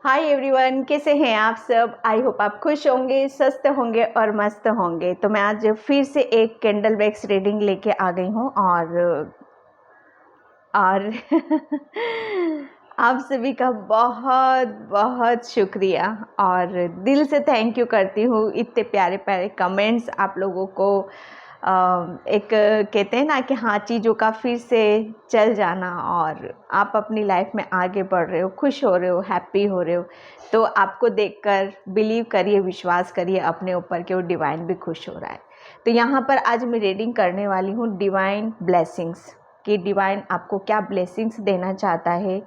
Hi everyone, कैसे हैं आप सब। आई होप आप खुश होंगे, स्वस्थ होंगे और मस्त होंगे। तो मैं आज फिर से एक कैंडल वैक्स रीडिंग लेके आ गई हूँ और आप सभी का बहुत बहुत शुक्रिया और दिल से थैंक यू करती हूँ। इतने प्यारे प्यारे कमेंट्स आप लोगों को एक कहते हैं ना कि हाँ, चीज़ों का फिर से चल जाना और आप अपनी लाइफ में आगे बढ़ रहे हो, खुश हो रहे हो, हैप्पी हो रहे हो। तो आपको देखकर बिलीव करिए, विश्वास करिए अपने ऊपर कि वो डिवाइन भी खुश हो रहा है। तो यहाँ पर आज मैं रीडिंग करने वाली हूँ डिवाइन ब्लेसिंग्स कि डिवाइन आपको क्या ब्लेसिंग्स देना चाहता है,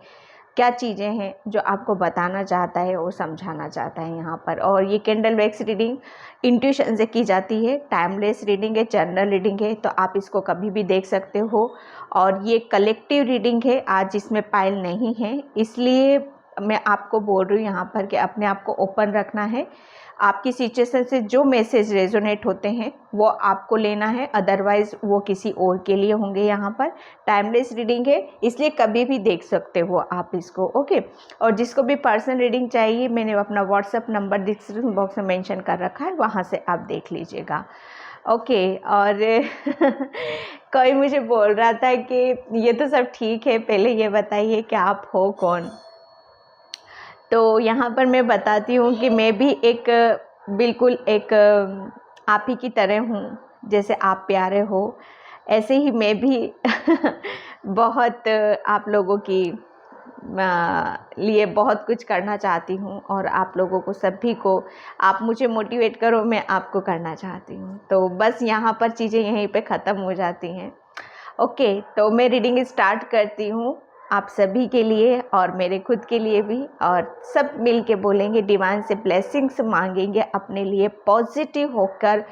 क्या चीज़ें हैं जो आपको बताना चाहता है और समझाना चाहता है यहाँ पर। और ये कैंडल वैक्स रीडिंग इंट्यूशन से की जाती है, टाइमलेस रीडिंग है, जनरल रीडिंग है, तो आप इसको कभी भी देख सकते हो। और ये कलेक्टिव रीडिंग है, आज इसमें पाइल नहीं है, इसलिए मैं आपको बोल रही हूँ यहाँ पर कि अपने आप को ओपन रखना है। आपकी सिचुएशन से जो मैसेज रेजोनेट होते हैं वो आपको लेना है, अदरवाइज़ वो किसी और के लिए होंगे। यहाँ पर टाइमलेस रीडिंग है, इसलिए कभी भी देख सकते हो आप इसको, ओके। और जिसको भी पर्सनल रीडिंग चाहिए, मैंने अपना व्हाट्सअप नंबर डिस्क्रिप्शन बॉक्स में मेंशन कर रखा है, वहाँ से आप देख लीजिएगा, ओके। और कोई मुझे बोल रहा था कि ये तो सब ठीक है, पहले ये बताइए कि आप हो कौन। तो यहाँ पर मैं बताती हूँ कि मैं भी एक बिल्कुल एक आप ही की तरह हूँ। जैसे आप प्यारे हो, ऐसे ही मैं भी बहुत आप लोगों की लिए बहुत कुछ करना चाहती हूँ और आप लोगों को, सभी को, आप मुझे मोटिवेट करो, मैं आपको करना चाहती हूँ। तो बस यहाँ पर चीज़ें यहीं पे ख़त्म हो जाती हैं, ओके। तो मैं रीडिंग स्टार्ट करती हूँ आप सभी के लिए और मेरे खुद के लिए भी, और सब मिल के बोलेंगे, डिवाइन से ब्लेसिंग्स मांगेंगे अपने लिए। पॉजिटिव होकर,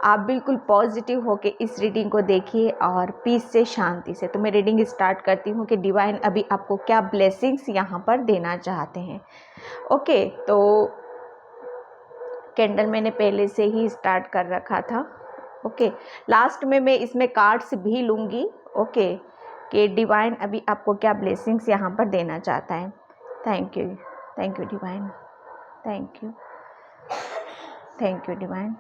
आप बिल्कुल पॉजिटिव होकर इस रीडिंग को देखिए और पीस से, शांति से। तो मैं रीडिंग स्टार्ट करती हूँ कि डिवाइन अभी आपको क्या ब्लेसिंग्स यहाँ पर देना चाहते हैं, ओके। तो कैंडल मैंने पहले से ही स्टार्ट कर रखा था, ओके। लास्ट में मैं इसमें कार्ड्स भी लूँगी, ओके, कि डिवाइन अभी आपको क्या ब्लेसिंग्स यहाँ पर देना चाहता है। Thank you divine, thank you divine.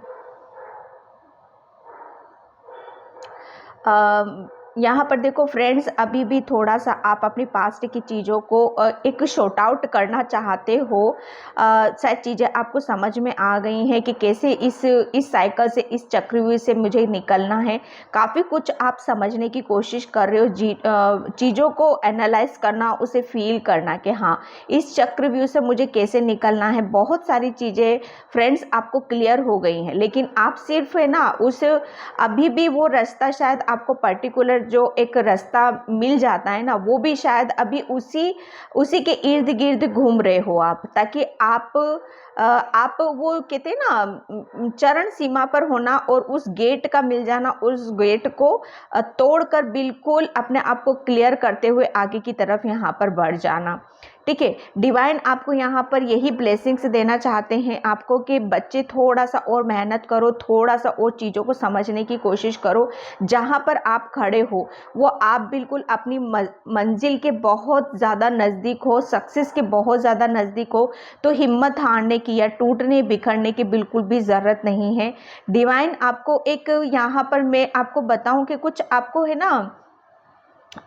यहाँ पर देखो फ्रेंड्स, अभी भी थोड़ा सा आप अपनी पास्ट की चीज़ों को एक शॉर्ट आउट करना चाहते हो। शायद चीज़ें आपको समझ में आ गई हैं कि कैसे इस साइकिल से, इस चक्रव्यूह से मुझे निकलना है। काफ़ी कुछ आप समझने की कोशिश कर रहे हो, चीज़ों को एनालाइज करना, उसे फील करना कि हाँ, इस चक्रव्यूह से मुझे कैसे निकलना है। बहुत सारी चीज़ें फ्रेंड्स आपको क्लियर हो गई हैं, लेकिन आप सिर्फ है ना अभी भी वो रास्ता, शायद आपको पर्टिकुलर जो एक रास्ता मिल जाता है ना, वो भी शायद अभी उसी के इर्द गिर्द घूम रहे हो आप, ताकि आप वो कहते हैं ना चरण सीमा पर होना और उस गेट का मिल जाना, उस गेट को तोड़कर बिल्कुल अपने आप को क्लियर करते हुए आगे की तरफ यहाँ पर बढ़ जाना, ठीक है। डिवाइन आपको यहाँ पर यही ब्लेसिंग्स देना चाहते हैं आपको कि बच्चे थोड़ा सा और मेहनत करो, थोड़ा सा और चीज़ों को समझने की कोशिश करो। जहाँ पर आप खड़े हो वो आप बिल्कुल अपनी मंजिल के बहुत ज़्यादा नज़दीक हो, सक्सेस के बहुत ज़्यादा नज़दीक हो। तो हिम्मत हारने की या टूटने बिखरने की बिल्कुल भी ज़रूरत नहीं है। डिवाइन आपको एक, यहाँ पर मैं आपको बताऊं कि कुछ आपको है ना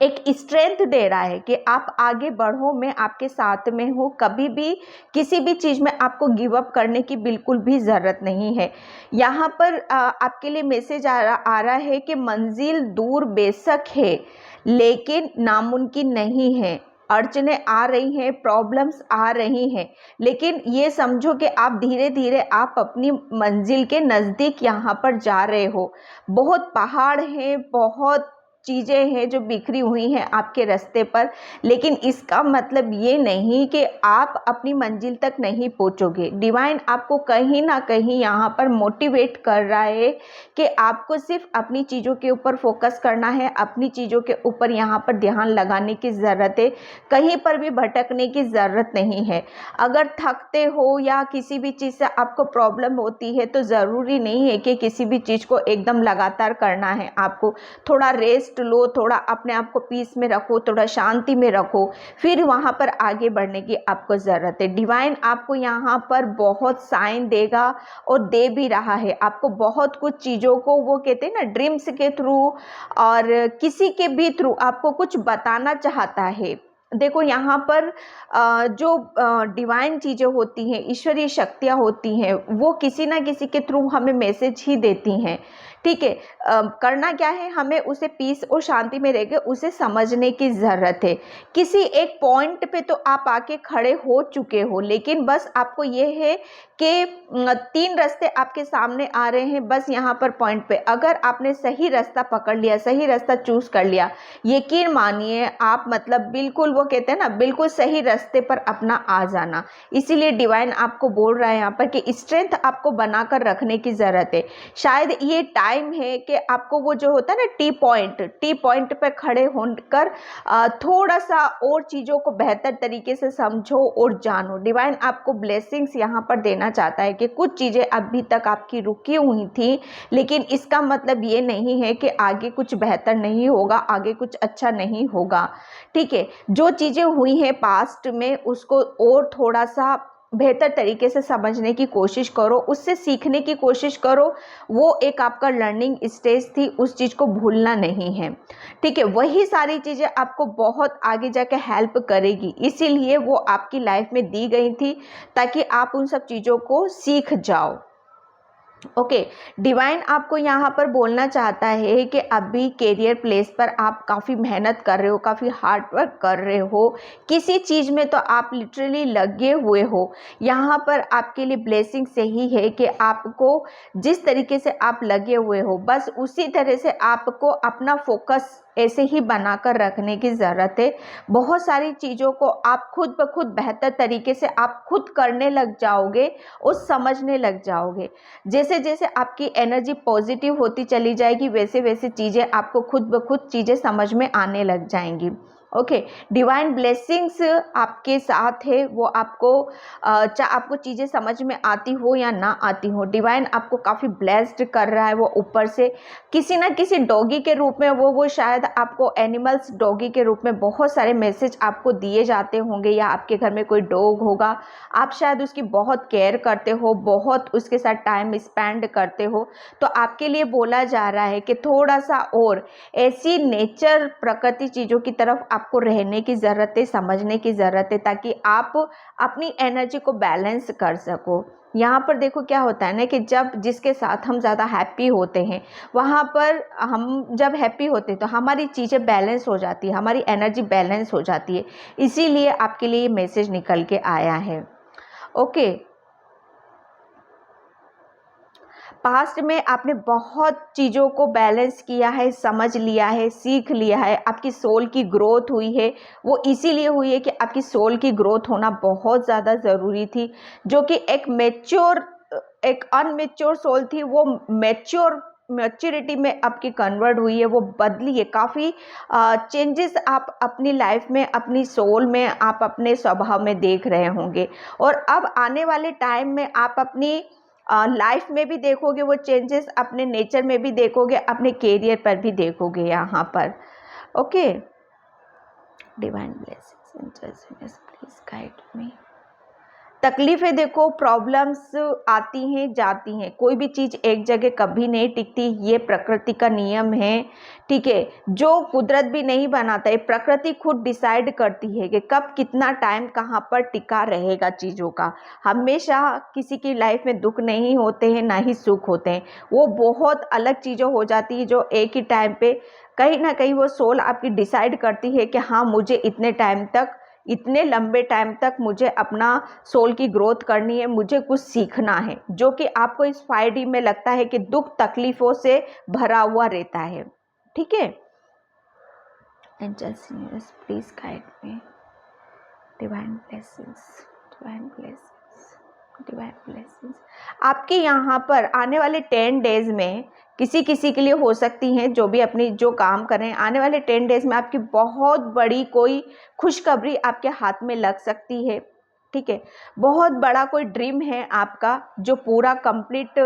एक स्ट्रेंथ दे रहा है कि आप आगे बढ़ो, मैं आपके साथ में हूँ। कभी भी किसी भी चीज़ में आपको गिव अप करने की बिल्कुल भी ज़रूरत नहीं है। यहाँ पर आपके लिए मैसेज आ रहा है कि मंजिल दूर बेशक है लेकिन नामुमकिन नहीं है। अड़चने आ रही हैं, प्रॉब्लम्स आ रही हैं, लेकिन ये समझो कि आप धीरे धीरे आप अपनी मंजिल के नज़दीक यहाँ पर जा रहे हो। बहुत पहाड़ हैं, बहुत चीज़ें हैं जो बिखरी हुई हैं आपके रास्ते पर, लेकिन इसका मतलब ये नहीं कि आप अपनी मंजिल तक नहीं पहुंचोगे। डिवाइन आपको कहीं ना कहीं यहाँ पर मोटिवेट कर रहा है कि आपको सिर्फ अपनी चीज़ों के ऊपर फोकस करना है, अपनी चीज़ों के ऊपर यहाँ पर ध्यान लगाने की ज़रूरत है। कहीं पर भी भटकने की ज़रूरत नहीं है। अगर थकते हो या किसी भी चीज़ से आपको प्रॉब्लम होती है तो ज़रूरी नहीं है कि किसी भी चीज़ को एकदम लगातार करना है। आपको थोड़ा रेस्ट रेस्ट लो, थोड़ा अपने आप को पीस में रखो, थोड़ा शांति में रखो, फिर वहाँ पर आगे बढ़ने की आपको ज़रूरत है। डिवाइन आपको यहाँ पर बहुत साइन देगा और दे भी रहा है। आपको बहुत कुछ चीज़ों को, वो कहते हैं ना, ड्रीम्स के थ्रू और किसी के भी थ्रू आपको कुछ बताना चाहता है। देखो यहाँ पर जो डिवाइन चीज़ें होती हैं, ईश्वरीय शक्तियाँ होती हैं, वो किसी ना किसी के थ्रू हमें मैसेज ही देती हैं। ठीक है, करना क्या है, हमें उसे पीस और शांति में रहकर उसे समझने की ज़रूरत है। किसी एक पॉइंट पे तो आप आके खड़े हो चुके हो, लेकिन बस आपको ये है कि 3 रास्ते आपके सामने आ रहे हैं, बस यहाँ पर पॉइंट पे अगर आपने सही रास्ता पकड़ लिया, सही रास्ता चूज़ कर लिया, यकीन मानिए आप मतलब बिल्कुल, वो कहते हैं ना, बिल्कुल सही रास्ते पर अपना आ जाना। इसीलिए डिवाइन आपको बोल रहा है यहाँ पर कि स्ट्रेंथ आपको बनाकर रखने की ज़रूरत है। शायद ये टाइम है कि आपको वो जो होता है ना टी पॉइंट पर खड़े होकर थोड़ा सा और चीज़ों को बेहतर तरीके से समझो और जानो। डिवाइन आपको ब्लेसिंग्स यहाँ पर देना चाहता है कि कुछ चीज़ें अभी तक आपकी रुकी हुई थी, लेकिन इसका मतलब ये नहीं है कि आगे कुछ बेहतर नहीं होगा, आगे कुछ अच्छा नहीं होगा। ठीक है, जो चीज़ें हुई हैं पास्ट में, उसको और थोड़ा सा बेहतर तरीके से समझने की कोशिश करो, उससे सीखने की कोशिश करो। वो एक आपका लर्निंग स्टेज थी, उस चीज़ को भूलना नहीं है। ठीक है, वही सारी चीज़ें आपको बहुत आगे जाके हेल्प करेगी, इसीलिए वो आपकी लाइफ में दी गई थी ताकि आप उन सब चीज़ों को सीख जाओ। ओके, डिवाइन आपको यहाँ पर बोलना चाहता है कि अभी कैरियर प्लेस पर आप काफ़ी मेहनत कर रहे हो, काफ़ी हार्ड वर्क कर रहे हो, किसी चीज़ में तो आप लिटरली लगे हुए हो। यहाँ पर आपके लिए ब्लेसिंग सही है कि आपको जिस तरीके से आप लगे हुए हो, बस उसी तरह से आपको अपना फोकस ऐसे ही बनाकर रखने की ज़रूरत है। बहुत सारी चीज़ों को आप खुद ब खुद बेहतर तरीके से आप खुद करने लग जाओगे और समझने लग जाओगे। जैसे जैसे आपकी एनर्जी पॉजिटिव होती चली जाएगी, वैसे वैसे चीज़ें आपको खुद ब खुद चीज़ें समझ में आने लग जाएंगी। ओके, डिवाइन ब्लेसिंग्स आपके साथ है। वो आपको चाहे आपको चीज़ें समझ में आती हो या ना आती हो, डिवाइन आपको काफ़ी ब्लेस्ड कर रहा है। वो ऊपर से किसी ना किसी डॉगी के रूप में, वो शायद आपको एनिमल्स डॉगी के रूप में बहुत सारे मैसेज आपको दिए जाते होंगे, या आपके घर में कोई डॉग होगा, आप शायद उसकी बहुत केयर करते हो, बहुत उसके साथ टाइम स्पेंड करते हो। तो आपके लिए बोला जा रहा है कि थोड़ा सा और ऐसी नेचर, प्रकृति चीज़ों की तरफ आपको रहने की ज़रूरत है, समझने की ज़रूरत है, ताकि आप अपनी एनर्जी को बैलेंस कर सको। यहाँ पर देखो क्या होता है ना कि जब जिसके साथ हम ज़्यादा हैप्पी होते हैं, वहाँ पर हम जब हैप्पी होते हैं तो हमारी चीज़ें बैलेंस हो जाती है, हमारी एनर्जी बैलेंस हो जाती है। इसीलिए आपके लिए ये मैसेज निकल के आया है। ओके, पास्ट में आपने बहुत चीज़ों को बैलेंस किया है, समझ लिया है, सीख लिया है, आपकी सोल की ग्रोथ हुई है। वो इसीलिए हुई है कि आपकी सोल की ग्रोथ होना बहुत ज़्यादा ज़रूरी थी। जो कि एक अनमेच्योर सोल थी, वो मैच्योरिटी में आपकी कन्वर्ट हुई है, वो बदली है। काफ़ी चेंजेस आप अपनी लाइफ में, अपनी सोल में, आप अपने स्वभाव में देख रहे होंगे, और अब आने वाले टाइम में आप अपनी लाइफ में भी देखोगे वो चेंजेस, अपने नेचर में भी देखोगे, अपने कैरियर पर भी देखोगे यहाँ पर। Okay, divine blessings please guide me. तकलीफ़ें देखो, प्रॉब्लम्स आती हैं जाती हैं, कोई भी चीज़ एक जगह कभी नहीं टिकती, ये प्रकृति का नियम है। ठीक है, जो कुदरत भी नहीं बनाता है, प्रकृति खुद डिसाइड करती है कि कब कितना टाइम कहाँ पर टिका रहेगा चीज़ों का। हमेशा किसी की लाइफ में दुख नहीं होते हैं, ना ही सुख होते हैं, वो बहुत अलग चीज़ें हो जाती है जो एक ही टाइम पे कहीं ना कहीं वो सोल आपकी डिसाइड करती है कि हाँ, मुझे इतने टाइम तक, इतने लंबे टाइम तक मुझे अपना सोल की ग्रोथ करनी है, मुझे कुछ सीखना है, जो कि आपको इस 5D में लगता है कि दुख तकलीफ़ों से भरा हुआ रहता है। ठीक है, angels please guide me. Divine blessings, divine blessings, divine blessings आपके यहाँ पर आने वाले 10 डेज में किसी किसी के लिए हो सकती हैं, जो भी अपनी जो काम कर रहे हैं, आने वाले 10 डेज में आपकी बहुत बड़ी कोई खुशखबरी आपके हाथ में लग सकती है। ठीक है, बहुत बड़ा कोई ड्रीम है आपका जो पूरा कंप्लीट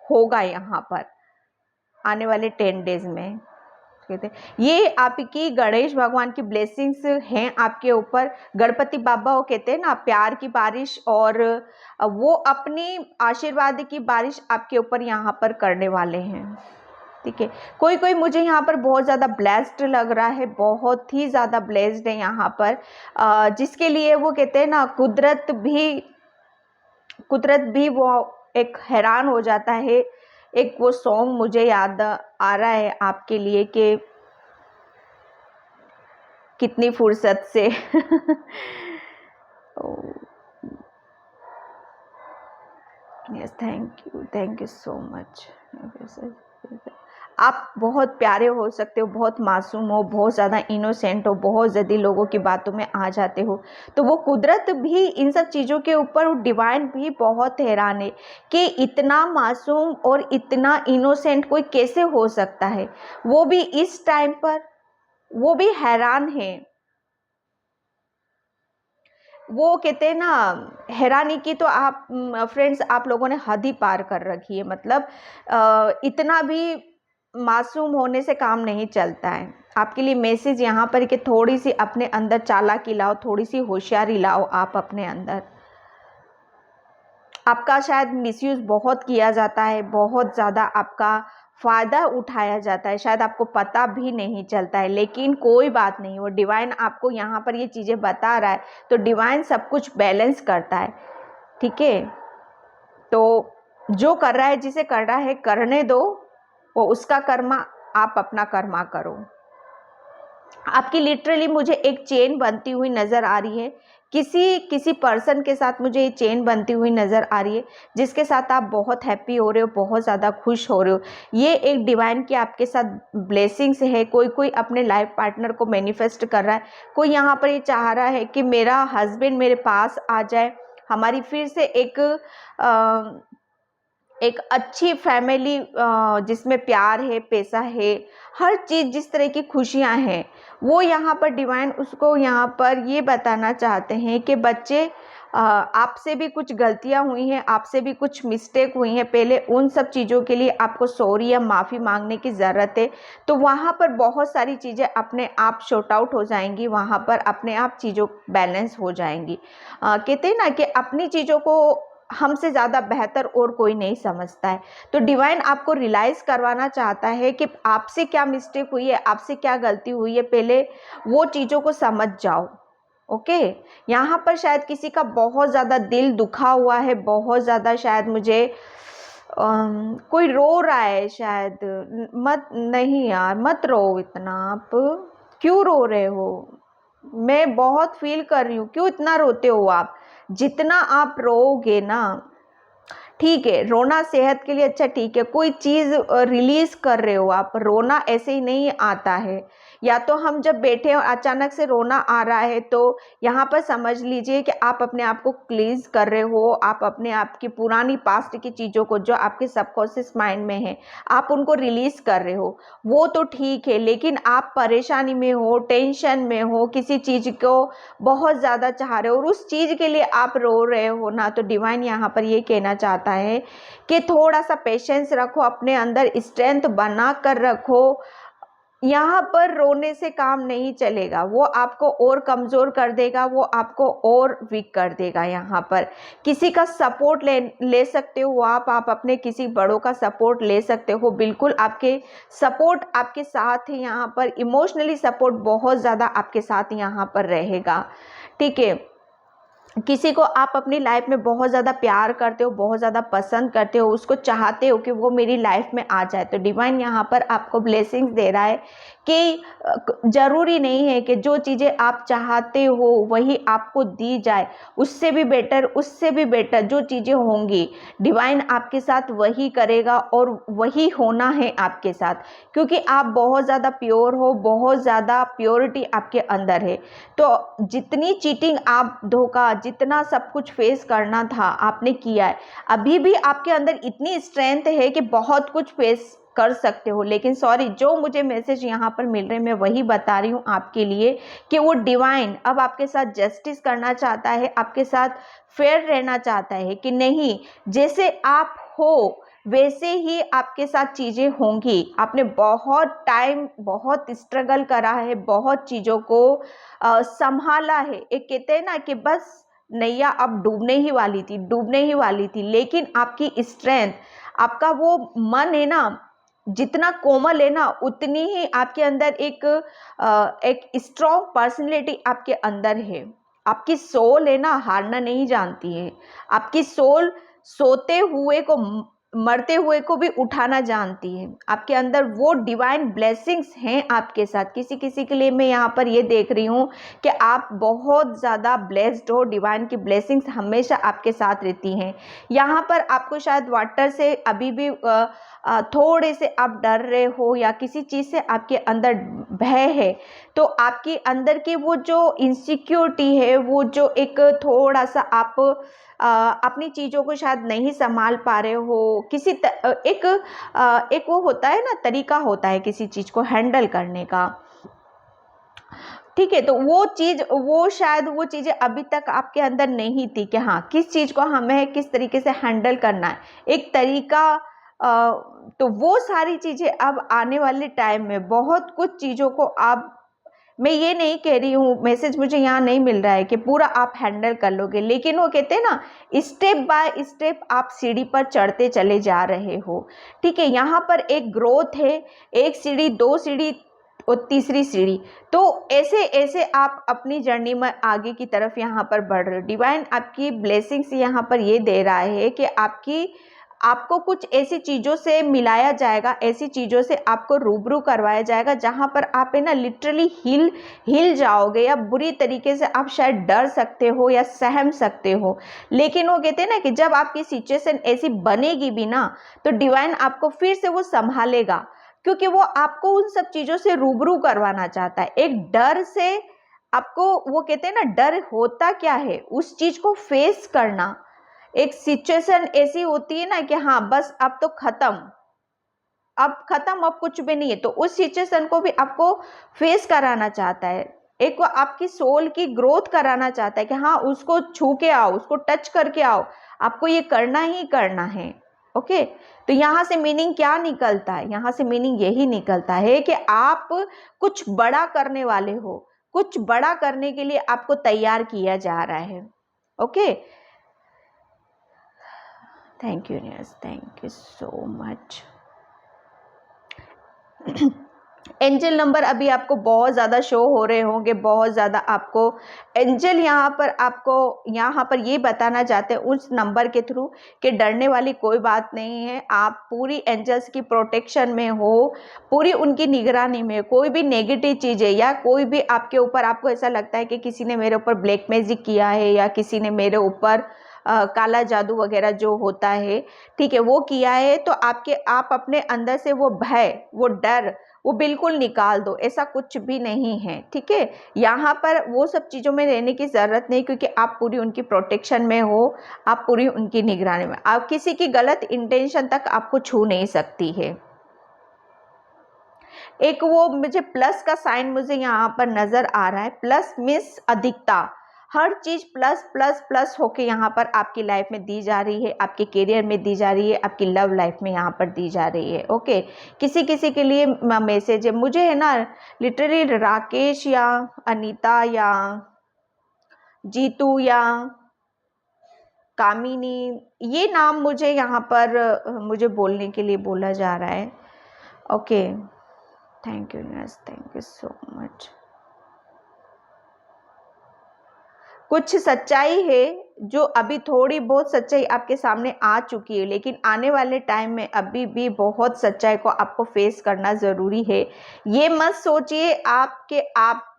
होगा यहाँ पर आने वाले 10 डेज में। कहते हैं ये आपकी गणेश भगवान की ब्लेसिंग्स हैं आपके ऊपर। गणपति बाबा वो कहते हैं ना प्यार की बारिश, और वो अपनी आशीर्वाद की बारिश आपके ऊपर यहाँ पर करने वाले हैं। ठीक है, कोई कोई मुझे यहाँ पर बहुत ज़्यादा ब्लेस्ड लग रहा है, बहुत ही ज़्यादा ब्लेस्ड है यहाँ पर, जिसके लिए वो कहते हैं ना कुदरत भी वो एक हैरान हो जाता है। एक वो सॉन्ग मुझे याद आ रहा है आपके लिए कि कितनी फुर्सत से yes, thank you so much. आप बहुत प्यारे हो सकते हो, बहुत मासूम हो, बहुत ज़्यादा इनोसेंट हो, बहुत जल्दी लोगों की बातों में आ जाते हो, तो वो कुदरत भी इन सब चीज़ों के ऊपर, डिवाइन भी बहुत हैरान है कि इतना मासूम और इतना इनोसेंट कोई कैसे हो सकता है। वो भी इस टाइम पर वो भी हैरान है। वो कहते हैं ना हैरानी की तो आप फ्रेंड्स आप लोगों ने हद ही पार कर रखी है। मतलब इतना भी मासूम होने से काम नहीं चलता है। आपके लिए मैसेज यहाँ पर कि थोड़ी सी अपने अंदर चालाकी लाओ, थोड़ी सी होशियारी लाओ आप अपने अंदर। आपका शायद मिसयूज बहुत किया जाता है, बहुत ज़्यादा आपका फ़ायदा उठाया जाता है, शायद आपको पता भी नहीं चलता है, लेकिन कोई बात नहीं, वो डिवाइन आपको यहाँ पर ये चीज़ें बता रहा है, तो डिवाइन सब कुछ बैलेंस करता है। ठीक है, तो जो कर रहा है, जिसे कर रहा है करने दो, वो उसका कर्मा, आप अपना कर्मा करो। आपकी लिटरली मुझे एक चेन बनती हुई नज़र आ रही है, किसी पर्सन के साथ मुझे ये चेन बनती हुई नज़र आ रही है, जिसके साथ आप बहुत हैप्पी हो रहे हो, बहुत ज़्यादा खुश हो रहे हो। ये एक डिवाइन की आपके साथ ब्लेसिंग्स है। कोई अपने लाइफ पार्टनर को मैनिफेस्ट कर रहा है, कोई यहाँ पर ये चाह रहा है कि मेरा हस्बैंड मेरे पास आ जाए, हमारी फिर से एक अच्छी फैमिली जिसमें प्यार है, पैसा है, हर चीज़, जिस तरह की खुशियां हैं, वो यहाँ पर डिवाइन उसको यहाँ पर ये बताना चाहते हैं कि बच्चे आपसे भी कुछ गलतियां हुई हैं, आपसे भी कुछ मिस्टेक हुई हैं पहले, उन सब चीज़ों के लिए आपको सॉरी या माफ़ी मांगने की ज़रूरत है। तो वहाँ पर बहुत सारी चीज़ें अपने आप शॉर्ट आउट हो जाएंगी, वहाँ पर अपने आप चीज़ों बैलेंस हो जाएंगी। कहते हैं ना कि अपनी चीज़ों को हमसे ज़्यादा बेहतर और कोई नहीं समझता है। तो डिवाइन आपको रियलाइज़ करवाना चाहता है कि आपसे क्या मिस्टेक हुई है, आपसे क्या गलती हुई है, पहले वो चीज़ों को समझ जाओ। ओके, यहाँ पर शायद किसी का बहुत ज़्यादा दिल दुखा हुआ है, बहुत ज़्यादा, शायद मुझे कोई रो रहा है शायद। मत, नहीं यार, मत रो इतना, आप क्यों रो रहे हो? मैं बहुत फील कर रही हूँ, क्यों इतना रोते हो आप? जितना आप रोओगे ना, ठीक है, रोना सेहत के लिए अच्छा, ठीक है, कोई चीज़ रिलीज कर रहे हो आप, रोना ऐसे ही नहीं आता है। या तो हम जब बैठे और अचानक से रोना आ रहा है, तो यहाँ पर समझ लीजिए कि आप अपने आप को क्लींज कर रहे हो, आप अपने आप की पुरानी पास्ट की चीज़ों को जो आपके सबकॉन्शियस माइंड में है, आप उनको रिलीज कर रहे हो, वो तो ठीक है। लेकिन आप परेशानी में हो, टेंशन में हो, किसी चीज़ को बहुत ज़्यादा चाह रहे हो और उस चीज़ के लिए आप रो रहे हो ना, तो डिवाइन यहाँ पर ये कहना चाहता है कि थोड़ा सा पेशेंस रखो, अपने अंदर स्ट्रेंथ बना कर रखो। यहाँ पर रोने से काम नहीं चलेगा, वो आपको और कमज़ोर कर देगा, वो आपको और वीक कर देगा। यहाँ पर किसी का सपोर्ट ले सकते हो आप अपने किसी बड़ों का सपोर्ट ले सकते हो, बिल्कुल आपके सपोर्ट आपके साथ है। यहाँ पर इमोशनली सपोर्ट बहुत ज़्यादा आपके साथ यहाँ पर रहेगा। ठीक है, किसी को आप अपनी लाइफ में बहुत ज़्यादा प्यार करते हो, बहुत ज़्यादा पसंद करते हो, उसको चाहते हो कि वो मेरी लाइफ में आ जाए, तो डिवाइन यहाँ पर आपको ब्लेसिंग्स दे रहा है कि ज़रूरी नहीं है कि जो चीज़ें आप चाहते हो वही आपको दी जाए, उससे भी बेटर जो चीज़ें होंगी, डिवाइन आपके साथ वही करेगा और वही होना है आपके साथ, क्योंकि आप बहुत ज़्यादा प्योर हो, बहुत ज़्यादा प्योरिटी आपके अंदर है। तो जितनी चीटिंग, आप धोखा, जितना सब कुछ फेस करना था आपने किया है, अभी भी आपके अंदर इतनी स्ट्रेंथ है कि बहुत कुछ फेस कर सकते हो। लेकिन सॉरी, जो मुझे मैसेज यहाँ पर मिल रहे हैं मैं वही बता रही हूँ आपके लिए कि वो डिवाइन अब आपके साथ जस्टिस करना चाहता है, आपके साथ फेयर रहना चाहता है कि नहीं, जैसे आप हो वैसे ही आपके साथ चीज़ें होंगी। आपने बहुत टाइम बहुत स्ट्रगल करा है, बहुत चीज़ों को संभाला है। एक कहते हैं ना कि बस नैया अब डूबने ही वाली थी, डूबने ही वाली थी, लेकिन आपकी स्ट्रेंथ, आपका वो मन है ना, जितना कोमल है ना, उतनी ही आपके अंदर एक स्ट्रॉन्ग पर्सनैलिटी आपके अंदर है। आपकी सोल है ना, हारना नहीं जानती है। आपकी सोल सोते हुए को, मरते हुए को भी उठाना जानती है। आपके अंदर वो डिवाइन ब्लेसिंग्स हैं आपके साथ। किसी किसी के लिए मैं यहाँ पर ये देख रही हूँ कि आप बहुत ज़्यादा ब्लेस्ड हो, डिवाइन की ब्लेसिंग्स हमेशा आपके साथ रहती हैं। यहाँ पर आपको शायद वाटर से अभी भी थोड़े से आप डर रहे हो, या किसी चीज़ से आपके अंदर भय है, तो आपके अंदर की वो जो इनसिक्योरिटी है, वो जो एक थोड़ा सा आप अपनी चीज़ों को शायद नहीं संभाल पा रहे हो, एक वो होता है ना, तरीका होता है किसी चीज़ को हैंडल करने का। ठीक है, तो वो चीज़, वो शायद वो चीज़ें अभी तक आपके अंदर नहीं थी कि हाँ, किस चीज़ को हमें किस तरीके से हैंडल करना है, एक तरीका। तो वो सारी चीज़ें अब आने वाले टाइम में बहुत कुछ चीज़ों को आप, मैं ये नहीं कह रही हूँ, मैसेज मुझे यहाँ नहीं मिल रहा है कि पूरा आप हैंडल कर लोगे, लेकिन वो कहते हैं ना, स्टेप बाय स्टेप आप सीढ़ी पर चढ़ते चले जा रहे हो। ठीक है, यहाँ पर एक ग्रोथ है, एक सीढ़ी, दो सीढ़ी और तीसरी सीढ़ी। तो ऐसे ऐसे आप अपनी जर्नी में आगे की तरफ यहाँ पर बढ़ रहे हो। डिवाइन आपकी ब्लेसिंग्स यहाँ पर ये दे रहा है कि आपको कुछ ऐसी चीज़ों से मिलाया जाएगा, ऐसी चीज़ों से आपको रूबरू करवाया जाएगा जहाँ पर आप है ना लिटरली हिल जाओगे, या बुरी तरीके से आप शायद डर सकते हो या सहम सकते हो। लेकिन वो कहते हैं ना कि जब आपकी सिचुएशन ऐसी बनेगी भी ना, तो डिवाइन आपको फिर से वो संभालेगा, क्योंकि वो आपको उन सब चीज़ों से रूबरू करवाना चाहता है। एक डर से आपको, वो कहते हैं ना, डर होता क्या है, उस चीज़ को फेस करना। एक सिचुएशन ऐसी होती है ना कि हाँ बस अब तो खत्म, अब कुछ भी नहीं है, तो उस सिचुएशन को भी आपको फेस कराना चाहता है। एक वो आपकी सोल की ग्रोथ कराना चाहता है कि हाँ, उसको छू के आओ, उसको टच करके आओ, आपको ये करना ही करना है। ओके, तो यहाँ से मीनिंग क्या निकलता है? यहाँ से मीनिंग यही निकलता है कि आप कुछ बड़ा करने वाले हो, कुछ बड़ा करने के लिए आपको तैयार किया जा रहा है। Okay, thank you universe, thank you so much. Angel number अभी आपको बहुत ज़्यादा शो हो रहे होंगे, बहुत ज़्यादा आपको एंजल यहाँ पर ये बताना चाहते हैं उस नंबर के थ्रू कि डरने वाली कोई बात नहीं है। आप पूरी एंजल्स की प्रोटेक्शन में हो, पूरी उनकी निगरानी में। कोई भी नेगेटिव चीज़ है, या कोई भी आपके ऊपर, आपको ऐसा लगता है कि किसी ने मेरे ऊपर ब्लैक मैजिक किया है, या किसी ने मेरे ऊपर काला जादू वगैरह जो होता है, ठीक है, वो किया है, तो आप अपने अंदर से वो भय, वो डर, वो बिल्कुल निकाल दो। ऐसा कुछ भी नहीं है। ठीक है, यहाँ पर वो सब चीज़ों में रहने की ज़रूरत नहीं, क्योंकि आप पूरी उनकी प्रोटेक्शन में हो, आप पूरी उनकी निगरानी में। आप किसी की गलत इंटेंशन तक आपको छू नहीं सकती है। एक वो मुझे प्लस का साइन मुझे यहाँ पर नज़र आ रहा है। प्लस मीन्स अधिकता, हर चीज़ प्लस प्लस प्लस होके यहाँ पर आपकी लाइफ में दी जा रही है, आपके करियर में दी जा रही है, आपकी लव लाइफ में यहाँ पर दी जा रही है। ओके, किसी किसी के लिए मैसेज है, मुझे है ना लिटरली राकेश या अनीता या जीतू या कामिनी, ये नाम मुझे यहाँ पर मुझे बोलने के लिए बोला जा रहा है। Okay, thank you universe, thank you so much. कुछ सच्चाई है जो अभी थोड़ी बहुत सच्चाई आपके सामने आ चुकी है, लेकिन आने वाले टाइम में अभी भी बहुत सच्चाई को आपको फेस करना ज़रूरी है। ये मत सोचिए आपकी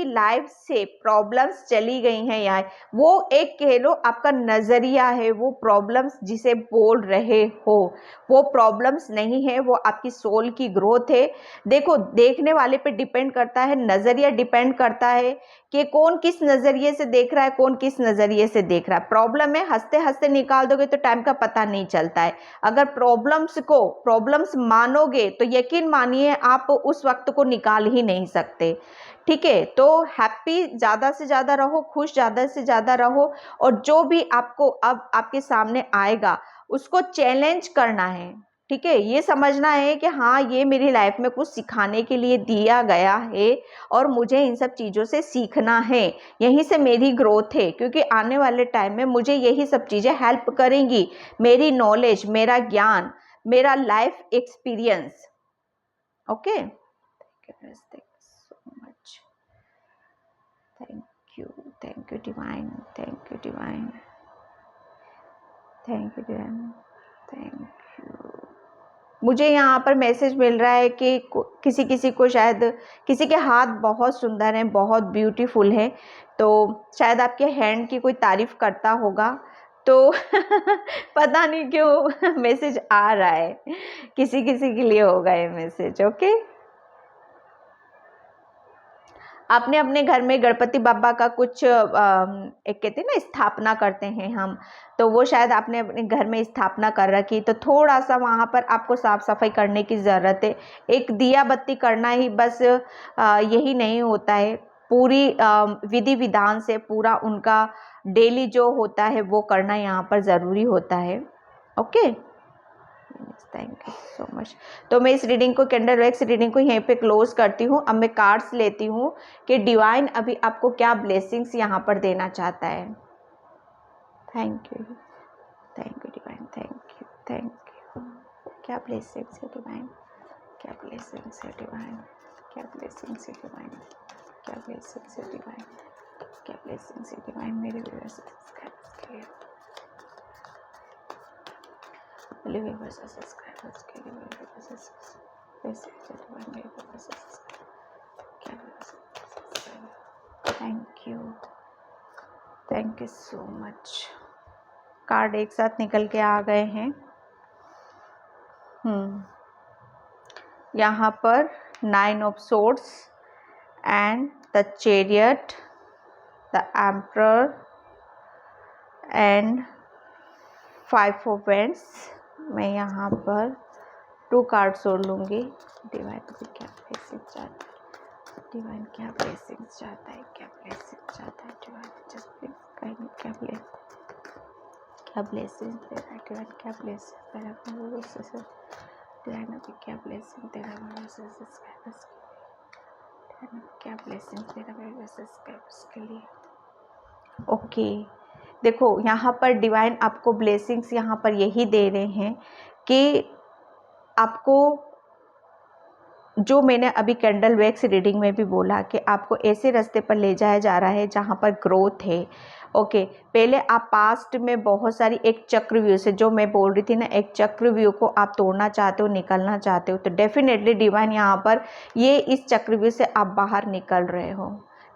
लाइफ से प्रॉब्लम्स चली गई हैं, यार वो एक कह लो आपका नज़रिया है। वो प्रॉब्लम्स जिसे बोल रहे हो वो प्रॉब्लम्स नहीं है, वो आपकी सोल की ग्रोथ है। देखो, देखने वाले पे डिपेंड करता है, नज़रिया डिपेंड करता है कि कौन किस नज़रिए से देख रहा है, कौन किस नज़रिए से देख रहा है। प्रॉब्लम है, हंसते हंसते निकाल दोगे तो टाइम का पता नहीं चलता है। अगर प्रॉब्लम्स मानोगे तो यकीन मानिए आप उस वक्त को निकाल ही नहीं सकते। ठीक है, तो हैप्पी ज़्यादा से ज़्यादा रहो, खुश ज़्यादा से ज़्यादा रहो, और जो भी आपको अब आपके सामने आएगा उसको चैलेंज करना है। ठीक है, ये समझना है कि हाँ, ये मेरी लाइफ में कुछ सिखाने के लिए दिया गया है और मुझे इन सब चीज़ों से सीखना है, यहीं से मेरी ग्रोथ है, क्योंकि आने वाले टाइम में मुझे यही सब चीज़ें हेल्प करेंगी, मेरी नॉलेज, मेरा ज्ञान, मेरा life experience. Okay, thank you so much, thank you divine, thank you divine, thank you divine, thank you. मुझे यहाँ पर मैसेज मिल रहा है कि किसी किसी को शायद किसी के हाथ बहुत सुंदर हैं, बहुत ब्यूटीफुल हैं, तो शायद आपके हैंड की कोई तारीफ करता होगा, तो पता नहीं क्यों मैसेज आ रहा है, किसी किसी के लिए होगा ये मैसेज। ओके, आपने अपने घर में गणपति बाबा का कुछ एक कहते हैं ना, स्थापना करते हैं हम, तो वो शायद आपने अपने घर में स्थापना कर रखी, तो थोड़ा सा वहाँ पर आपको साफ सफाई करने की ज़रूरत है। एक दिया बत्ती करना ही बस यही नहीं होता है, पूरी विधि विधान से पूरा उनका डेली जो होता है वो करना यहाँ पर ज़रूरी होता है। Okay, thank you so much. तो मैं इस रीडिंग को, कैंडल वैक्स रीडिंग को यहीं पे क्लोज करती हूँ। अब मैं कार्ड्स लेती हूँ कि डिवाइन अभी आपको क्या ब्लेसिंग्स यहाँ पर देना चाहता है। Thank you divine, thank you. क्या ब्लेसिंग्स है डिवाइन, क्या ब्लेसिंग्स है डिवाइन, क्या ब्लेसिंग्स है डिवाइन, क्या ब्लेसिंग्स है डिवाइन, क्या ब्लेसिंग्स है डिवाइन मेरे व्यूअर्स के लिए, सब्सक्राइबर्स के लिए, thank you so much. Card एक साथ निकल के आ गए हैं। यहाँ पर 9 of swords and the chariot, the emperor and 5 of vends. मैं यहाँ पर 2 कार्ड्स और लूँगी। डिवाइन को क्या ब्लेसिंग चाहता है, डिवाइन क्या ब्लेसिंग चाहता है, क्या ब्लेसिंग चाहता है डिवाइन, जस्ट प्लीज कहीं क्या ब्लेसिंग दे रहा है डिवाइन, क्या ब्लेसिंग दे रहा है डिवाइन, अभी क्या ब्लेसिंग दे रहा है सब्सक्राइबर्स के लिए, क्या ब्लेसिंग दे रहा है सब्सक्राइबर्स के लिए। ओके, देखो यहाँ पर डिवाइन आपको ब्लेसिंग्स यहाँ पर यही दे रहे हैं कि आपको, जो मैंने अभी कैंडल वैक्स रीडिंग में भी बोला, कि आपको ऐसे रास्ते पर ले जाया जा रहा है जहाँ पर ग्रोथ है। ओके, पहले आप पास्ट में बहुत सारी एक चक्रव्यूह से, जो मैं बोल रही थी ना, एक चक्रव्यूह को आप तोड़ना चाहते हो, निकलना चाहते हो, तो डेफिनेटली डिवाइन यहाँ पर ये इस चक्रव्यूह से आप बाहर निकल रहे हो।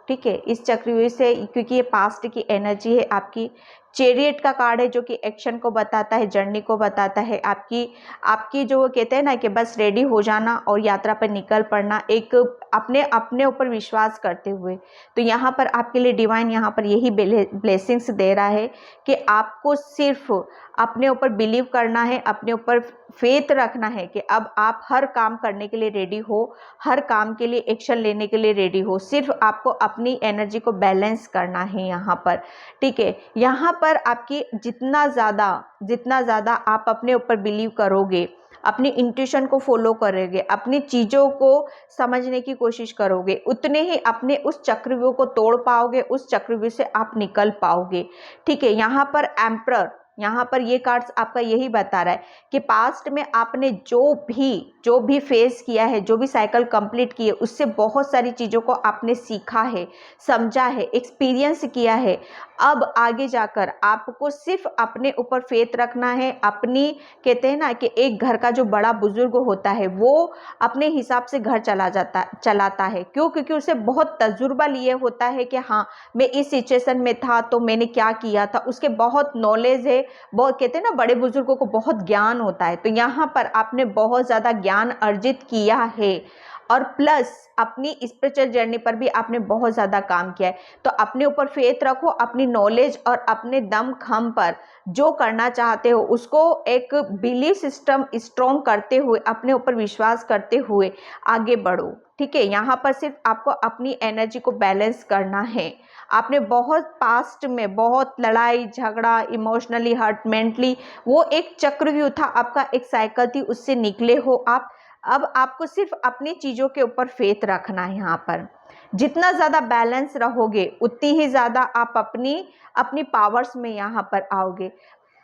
ठीक है, इस चक्रव्यूह से, क्योंकि ये पास्ट की एनर्जी है आपकी। चैरियट का कार्ड है जो कि एक्शन को बताता है, जर्नी को बताता है, आपकी जो वो कहते हैं ना कि बस रेडी हो जाना और यात्रा पर निकल पड़ना, एक अपने ऊपर विश्वास करते हुए। तो यहाँ पर आपके लिए डिवाइन यहाँ पर यही ब्लेसिंग्स दे रहा है कि आपको सिर्फ अपने ऊपर बिलीव करना है, अपने ऊपर फेथ रखना है कि अब आप हर काम करने के लिए रेडी हो, हर काम के लिए एक्शन लेने के लिए रेडी हो। सिर्फ आपको अपनी एनर्जी को बैलेंस करना है यहाँ पर। ठीक है, यहाँ पर आपकी जितना ज़्यादा आप अपने ऊपर बिलीव करोगे, अपनी इंट्यूशन को फॉलो करोगे, अपनी चीज़ों को समझने की कोशिश करोगे, उतने ही अपने उस चक्रव्यूह को तोड़ पाओगे, उस चक्रव्यूह से आप निकल पाओगे। ठीक है, यहाँ पर एम्परर, यहाँ पर ये कार्ड्स आपका यही बता रहा है कि पास्ट में आपने जो भी फेस किया है, जो भी साइकिल कंप्लीट की है, उससे बहुत सारी चीज़ों को आपने सीखा है, समझा है, एक्सपीरियंस किया है। अब आगे जाकर आपको सिर्फ अपने ऊपर फेथ रखना है। अपनी, कहते हैं ना कि एक घर का जो बड़ा बुजुर्ग होता है वो अपने हिसाब से घर चलाता है। क्यों? क्योंकि उसे बहुत तजुर्बा लिए होता है कि हाँ, मैं इस सिचुएशन में था तो मैंने क्या किया था, उसके बहुत नॉलेज है, बहुत, कहते हैं ना, बड़े बुजुर्गों को बहुत ज्ञान होता है। तो यहाँ पर आपने बहुत ज़्यादा ज्ञान अर्जित किया है और प्लस अपनी स्पिरिचुअल जर्नी पर भी आपने बहुत ज़्यादा काम किया है। तो अपने ऊपर फेथ रखो, अपनी नॉलेज और अपने दम खम पर जो करना चाहते हो उसको एक बिलीफ सिस्टम स्ट्रॉन्ग करते हुए, अपने ऊपर विश्वास करते हुए आगे बढ़ो। ठीक है, यहाँ पर सिर्फ आपको अपनी एनर्जी को बैलेंस करना है। आपने बहुत पास्ट में बहुत लड़ाई झगड़ा, इमोशनली हर्ट, मेंटली, वो एक चक्रव्यूह था आपका, एक साइकिल थी, उससे निकले हो आप। अब आपको सिर्फ अपनी चीज़ों के ऊपर फेथ रखना है। यहाँ पर जितना ज़्यादा बैलेंस रहोगे उतनी ही ज़्यादा आप अपनी अपनी पावर्स में यहाँ पर आओगे।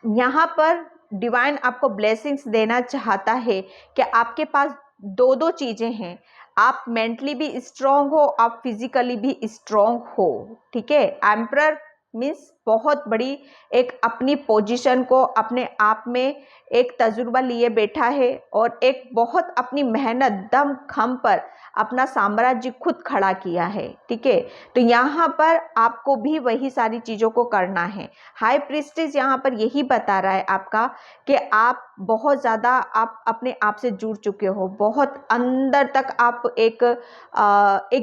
यहाँ पर डिवाइन आपको ब्लेसिंग्स देना चाहता है कि आपके पास दो दो चीज़ें हैं, आप मेंटली भी स्ट्रांग हो, आप फिजिकली भी स्ट्रांग हो। ठीक है, एम्परर मीन्स बहुत बड़ी एक अपनी पोजीशन को अपने आप में एक तजुर्बा लिए बैठा है और एक बहुत अपनी मेहनत दम खम पर अपना साम्राज्य खुद खड़ा किया है। ठीक है, तो यहाँ पर आपको भी वही सारी चीज़ों को करना है। हाई प्रीस्टेस यहाँ पर यही बता रहा है आपका कि आप बहुत ज़्यादा आप अपने आप से जुड़ चुके हो, बहुत अंदर तक आप एक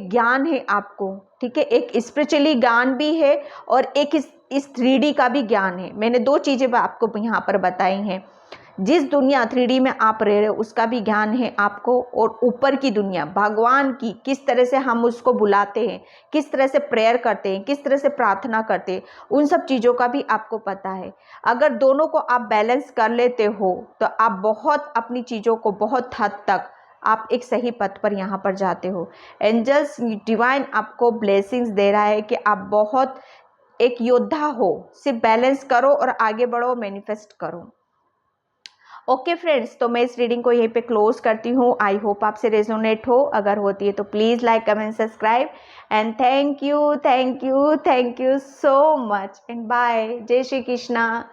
ज्ञान है आपको। ठीक है, एक स्पिरिचुअली ज्ञान भी है और एक इस 3D का भी ज्ञान है। मैंने दो चीज़ें आपको यहाँ पर बताई हैं। जिस दुनिया 3D में आप रह रहे हो उसका भी ज्ञान है आपको, और ऊपर की दुनिया भगवान की किस तरह से हम उसको बुलाते हैं, किस तरह से प्रेयर करते हैं, किस तरह से प्रार्थना करते हैं, उन सब चीज़ों का भी आपको पता है। अगर दोनों को आप बैलेंस कर लेते हो तो आप बहुत अपनी चीज़ों को बहुत हद तक आप एक सही पथ पर यहाँ पर जाते हो। एंजल्स डिवाइन आपको ब्लेसिंग्स दे रहा है कि आप बहुत एक योद्धा हो। सिर्फ बैलेंस करो और आगे बढ़ो, मैनिफेस्ट करो। ओके फ्रेंड्स, तो मैं इस रीडिंग को यहीं पे क्लोज करती हूँ। आई होप आपसे रेजोनेट हो, अगर होती है तो please like comment subscribe and thank you so much and bye. जय श्री कृष्णा।